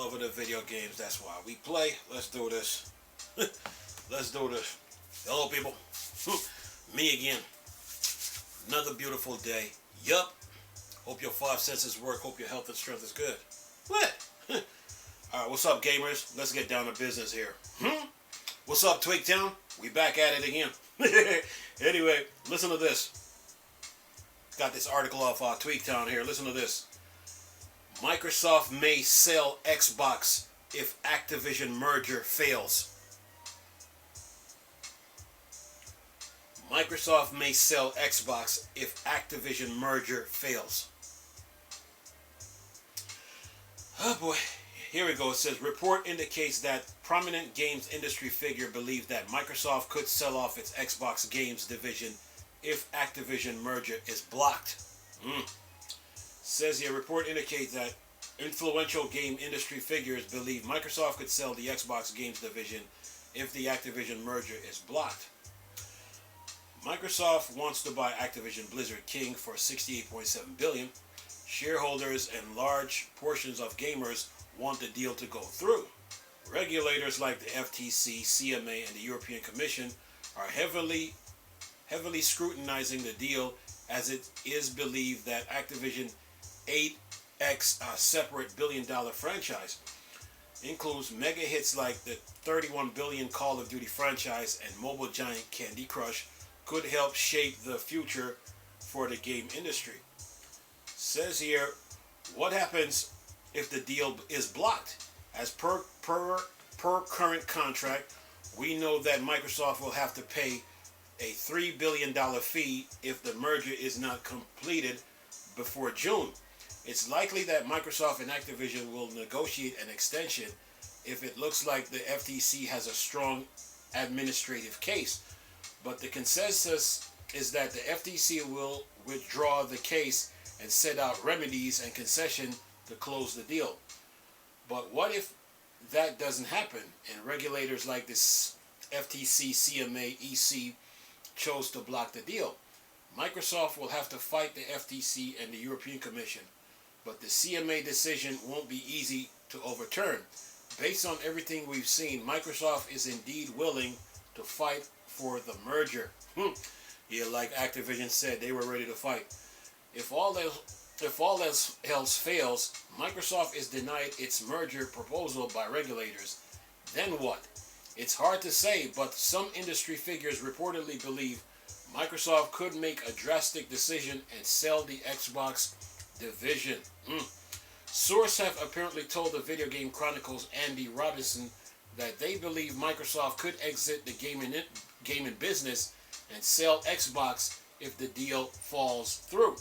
love of the video games. That's why we play. Let's do this. Let's do this. Hello, people. Me again. Another beautiful day. Yup. Hope your five senses work. Hope your health and strength is good. What? Alright, what's up, gamers? Let's get down to business here. What's up, Twigtown? We back at it again. Anyway, listen to this. Got this article off Twigtown here. Listen to this. Microsoft may sell Xbox if Activision merger fails. Microsoft may sell Xbox if Activision merger fails. Oh boy, here we go. It says, report indicates that prominent games industry figure believes that Microsoft could sell off its Xbox games division if Activision merger is blocked. Says here, report indicates that influential game industry figures believe Microsoft could sell the Xbox games division if the Activision merger is blocked. Microsoft wants to buy Activision Blizzard King for $68.7 billion. Shareholders and large portions of gamers want the deal to go through. Regulators like the FTC, CMA, and the European Commission are heavily scrutinizing the deal, as it is believed that Activision 8X, a separate billion-dollar franchise, includes mega hits like the $31 billion Call of Duty franchise and mobile giant Candy Crush, could help shape the future for the game industry. Says here, what happens if the deal is blocked? As per current contract, we know that Microsoft will have to pay a $3 billion fee if the merger is not completed before June. It's likely that Microsoft and Activision will negotiate an extension if it looks like the FTC has a strong administrative case. But the consensus is that the FTC will withdraw the case and set out remedies and concession to close the deal. But what if that doesn't happen and regulators like this FTC, CMA, EC chose to block the deal? Microsoft will have to fight the FTC and the European Commission, but the CMA decision won't be easy to overturn. Based on everything we've seen, Microsoft is indeed willing to fight for the merger. Yeah, like Activision said, they were ready to fight. If all else fails, Microsoft is denied its merger proposal by regulators. Then what? It's hard to say, but some industry figures reportedly believe Microsoft could make a drastic decision and sell the Xbox division. Sources have apparently told the Video Game Chronicles' Andy Robinson that they believe Microsoft could exit the gaming business and sell Xbox if the deal falls through.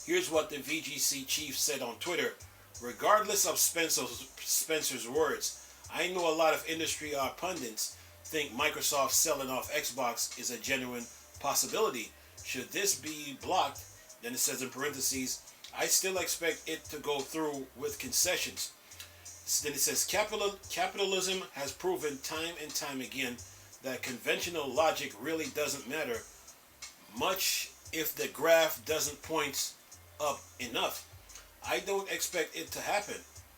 Here's what the VGC chief said on Twitter. Regardless of Spencer's words, I know a lot of industry pundits think Microsoft selling off Xbox is a genuine possibility. Should this be blocked, then it says in parentheses, I still expect it to go through with concessions. Then it says, capitalism has proven time and time again that conventional logic really doesn't matter much if the graph doesn't point up enough. I don't expect it to happen,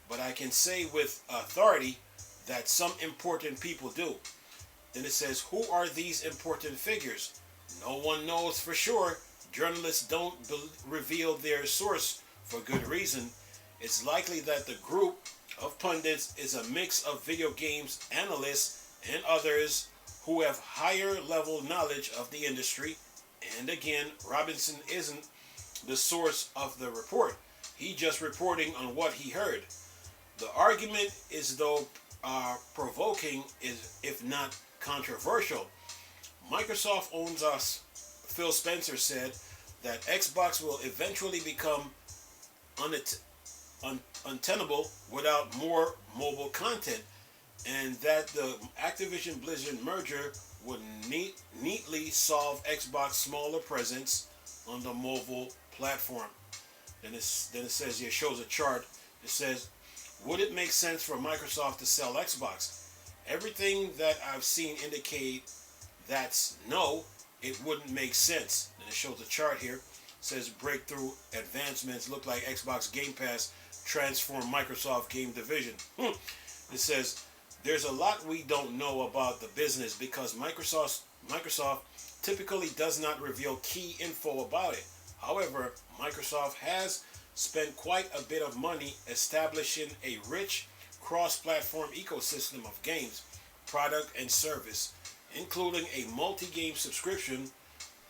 but I can say with authority that some important people do. Then it says, who are these important figures? No one knows for sure. Journalists don't reveal their source for good reason. It's likely that the group of pundits is a mix of video games analysts and others who have higher level knowledge of the industry. And again, Robinson isn't the source of the report. He's just reporting on what he heard. The argument is, though provoking, is if not controversial. Microsoft owns us. Phil Spencer said that Xbox will eventually become untenable without more mobile content, and that the Activision Blizzard merger would neatly solve Xbox's smaller presence on the mobile platform. Then it says here, shows a chart. It says, would it make sense for Microsoft to sell Xbox? Everything that I've seen indicate that's no, it wouldn't make sense. And it shows a chart here. It says breakthrough advancements look like Xbox Game Pass transform Microsoft game division. It says, there's a lot we don't know about the business because Microsoft typically does not reveal key info about it. However, Microsoft has spent quite a bit of money establishing a rich cross-platform ecosystem of games, product, and service, including a multi-game subscription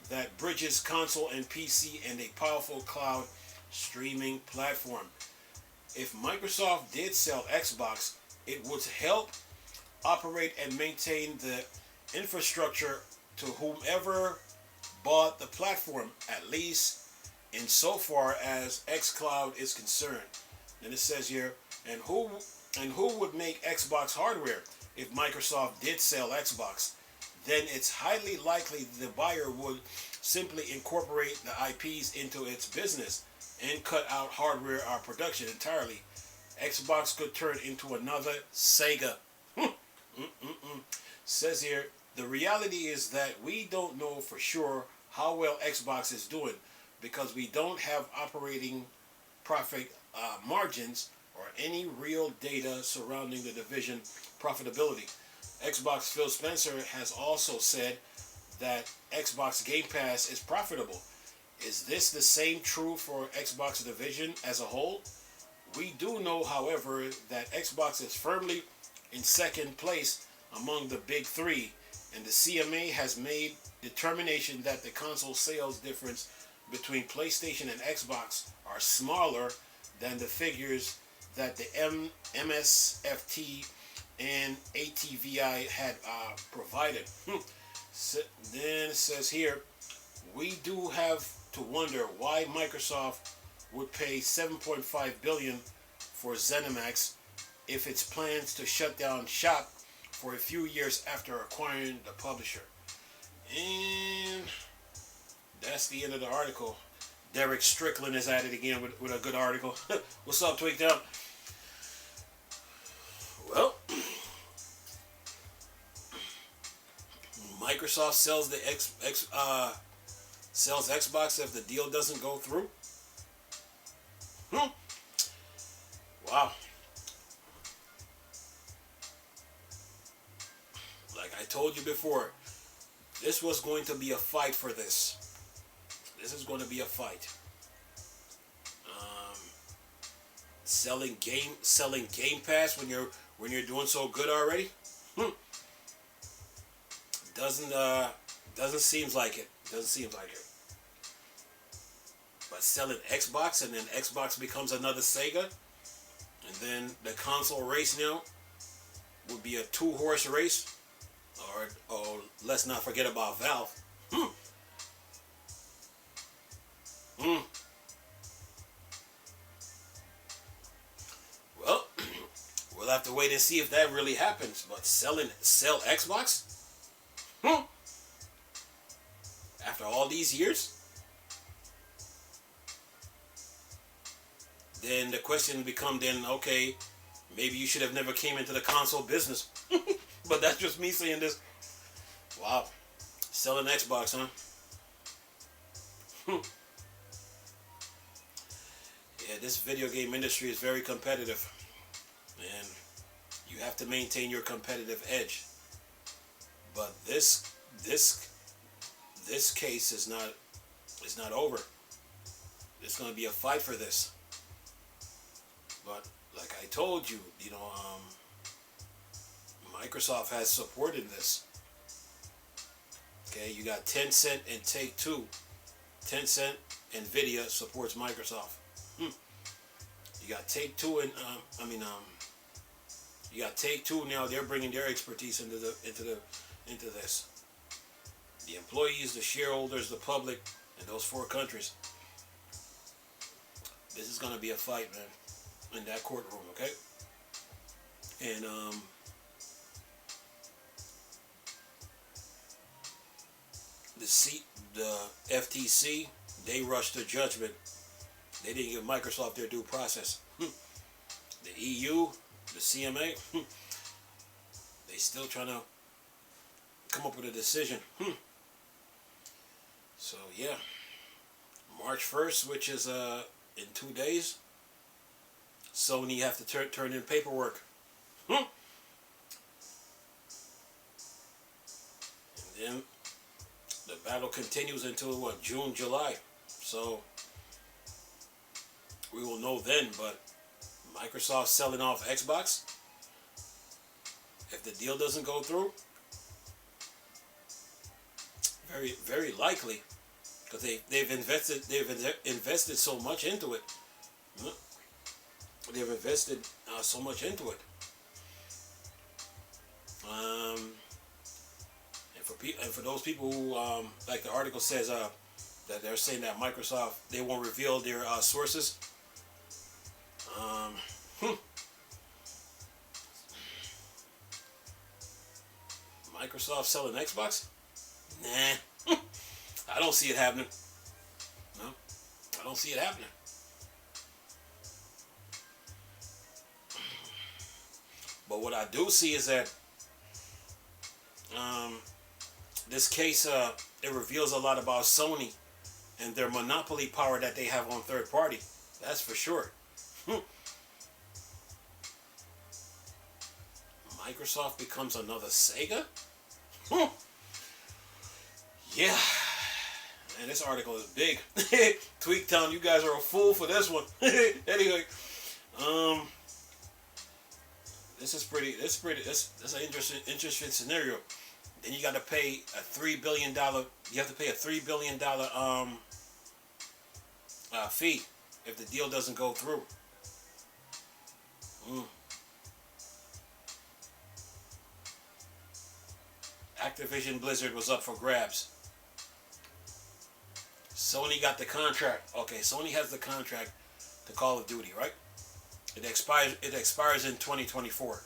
that bridges console and PC and a powerful cloud streaming platform. If Microsoft did sell Xbox, it would help operate and maintain the infrastructure to whomever bought the platform, at least insofar as xCloud is concerned. And it says here, and who would make Xbox hardware? If Microsoft did sell Xbox, then it's highly likely the buyer would simply incorporate the IPs into its business and cut out hardware production entirely. Xbox could turn into another Sega. Says here, the reality is that we don't know for sure how well Xbox is doing because we don't have operating profit margins or any real data surrounding the division profitability. Xbox Phil Spencer has also said that Xbox Game Pass is profitable. Is this the same true for Xbox division as a whole? We do know, however, that Xbox is firmly in second place among the big three, and the CMA has made determination that the console sales difference between PlayStation and Xbox are smaller than the figures that the MSFT and ATVI had provided. Then it says here, we do have to wonder why Microsoft would pay $7.5 billion for ZeniMax if its plans to shut down shop for a few years after acquiring the publisher. And that's the end of the article. Derek Strickland is at it again with a good article. What's up, Tweaked Out? Well, Microsoft sells the sells Xbox if the deal doesn't go through. Wow. Like I told you before, this was going to be a fight for this. This is going to be a fight. Selling Game Pass when you're doing so good already. Doesn't seem like it. Doesn't seem like it. But selling Xbox and then Xbox becomes another Sega, and then the console race now would be a two-horse race, or let's not forget about Valve. Well, we'll have to wait and see if that really happens. But sell Xbox? After all these years? Then the question becomes okay, maybe you should have never came into the console business. But that's just me saying this. Wow. Selling Xbox, huh? Yeah, this video game industry is very competitive. And you have to maintain your competitive edge. But this case is not over. There's going to be a fight for this. But like I told you, Microsoft has supported this. Okay, you got Tencent and Take-Two. Tencent, Nvidia supports Microsoft. You got Take-Two and you got Take-Two now. They're bringing their expertise into this. The employees, the shareholders, the public, in those four countries. This is going to be a fight, man, in that courtroom, okay? And the FTC, they rushed to judgment. They didn't give Microsoft their due process. The EU, the CMA, they still trying to come up with a decision. So yeah, March 1st, which is in 2 days, Sony have to turn in paperwork. And then the battle continues until what, June, July. So we will know then. But Microsoft selling off Xbox, if the deal doesn't go through, very, very likely, because they've invested so much into it. They've invested so much into it. And for those people who, like the article says, that they're saying that Microsoft, they won't reveal their sources. Microsoft selling Xbox? Nah. I don't see it happening. No, I don't see it happening. But what I do see is that this case, it reveals a lot about Sony and their monopoly power that they have on third party. That's for sure. Microsoft becomes another Sega? Yeah. Man, this article is big. Tweaktown, you guys are a fool for this one. Anyway, that's an interesting scenario. Then you got to pay a $3 billion. You have to pay a $3 billion fee if the deal doesn't go through. Activision Blizzard was up for grabs. Sony got the contract. Okay, Sony has the contract to Call of Duty, right? It expires in 2024.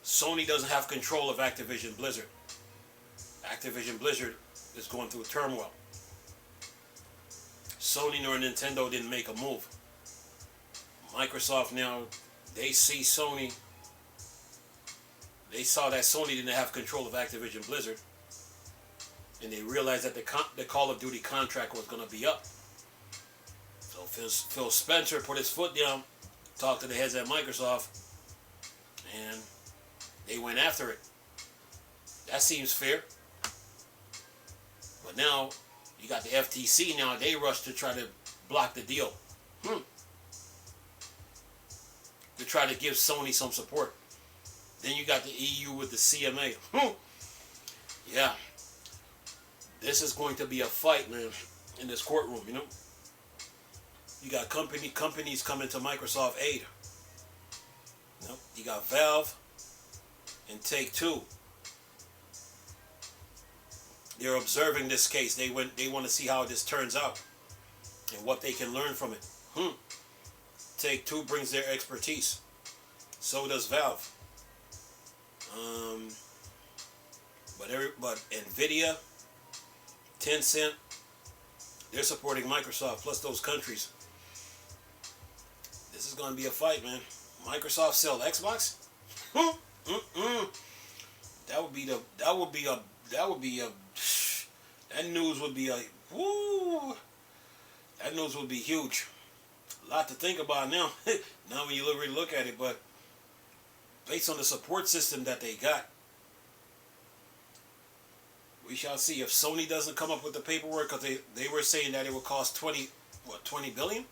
Sony doesn't have control of Activision Blizzard. Activision Blizzard is going through turmoil. Sony nor Nintendo didn't make a move. Microsoft now, they see Sony. They saw that Sony didn't have control of Activision Blizzard, and they realized that the Call of Duty contract was going to be up. So Phil Spencer put his foot down, talked to the heads at Microsoft, and they went after it. That seems fair. But now you got the FTC. Now they rush to try to block the deal. To try to give Sony some support. Then you got the EU with the CMA. Yeah. This is going to be a fight, man, in this courtroom, you know. You got companies coming to Microsoft aid. You know, you got Valve and Take-Two. They're observing this case. They want to see how this turns out and what they can learn from it. Take-Two brings their expertise. So does Valve. But Nvidia, Tencent, they're supporting Microsoft plus those countries. This is going to be a fight, man. Microsoft sell Xbox? That news would be that news would be huge. A lot to think about now. Now when you really look at it, but based on the support system that they got, we shall see. If Sony doesn't come up with the paperwork, because they were saying that it would cost 20 billion,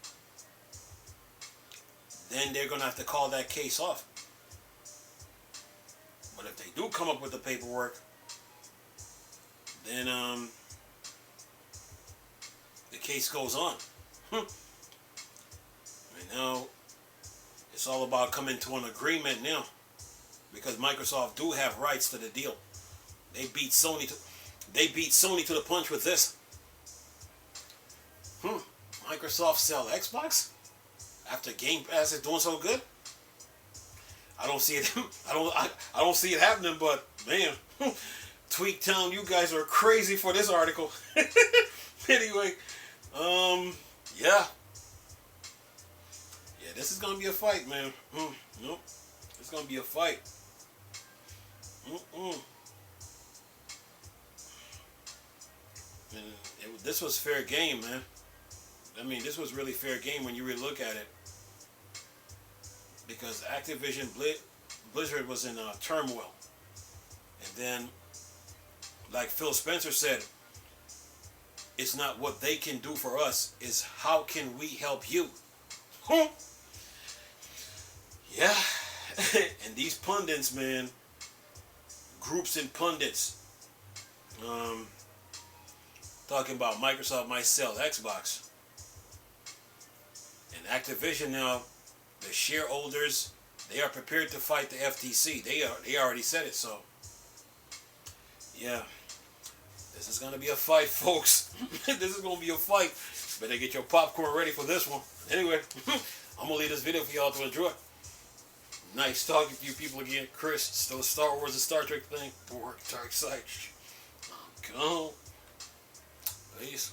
then they're going to have to call that case off. But if they do come up with the paperwork, then the case goes on. And now it's all about coming to an agreement now, because Microsoft do have rights to the deal. They beat Sony to the punch with this. Microsoft sell Xbox after Game Pass is doing so good. I don't see it. I don't see it happening. But man, Tweaktown, you guys are crazy for this article. Anyway, yeah, this is gonna be a fight, man. Nope, it's gonna be a fight. And this was fair game, man. I mean, this was really fair game when you really look at it. because Activision Blizzard was in turmoil. And then, like Phil Spencer said, it's not what they can do for us, it's how can we help you. Yeah. And these pundits, man, groups and pundits, talking about Microsoft might sell Xbox. And Activision now, the shareholders, they are prepared to fight the FTC. They already said it, so yeah. This is gonna be a fight, folks. This is gonna be a fight. Better get your popcorn ready for this one. Anyway, I'm gonna leave this video for y'all to enjoy. Nice talking to you people again. Chris, still a Star Wars and Star Trek thing. Dark side. I'm gone. Peace.